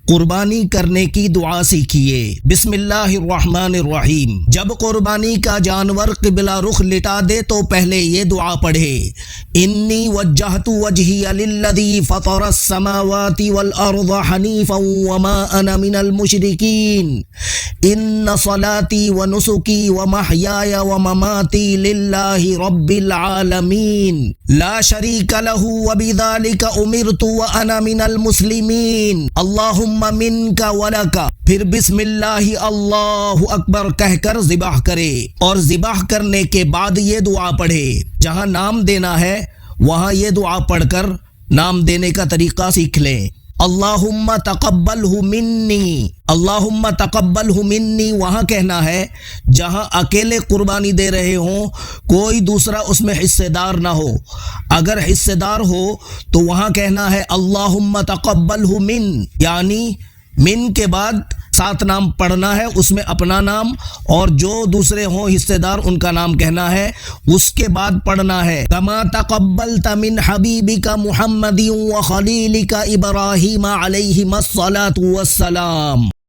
قربانی کرنے کی دعا سیکھیے۔ بسم اللہ الرحمن الرحیم۔ جب قربانی کا جانور قبلہ رخ لٹا دے تو پہلے یہ دعا پڑھے، انی وجہت وجہی للذی فطر السماوات والارض حنیفا وما انا من المشرکین، ان صلاتی ونسکی ومحیای ومماتی للہ رب العالمین لا شریک لہ وبذالک امرت وانا من المسلمین، اللہم منک ولک۔ پھر بسم اللہ اللہ اکبر کہہ کر ذبح کرے، اور ذبح کرنے کے بعد یہ دعا پڑھے۔ جہاں نام دینا ہے وہاں یہ دعا پڑھ کر نام دینے کا طریقہ سیکھ لیں۔ اللہم تقبلہ منی، اللہم تقبلہ منی وہاں کہنا ہے جہاں اکیلے قربانی دے رہے ہوں، کوئی دوسرا اس میں حصے دار نہ ہو۔ اگر حصے دار ہو تو وہاں کہنا ہے اللہم تقبلہ من، یعنی من کے بعد 7 نام پڑھنا ہے، اس میں اپنا نام اور جو دوسرے ہوں حصے دار ان کا نام کہنا ہے، اس کے بعد پڑھنا ہے کما تقبلت من حبیبک محمد وخلیلک ابراہیم علیہم الصلاۃ والسلام۔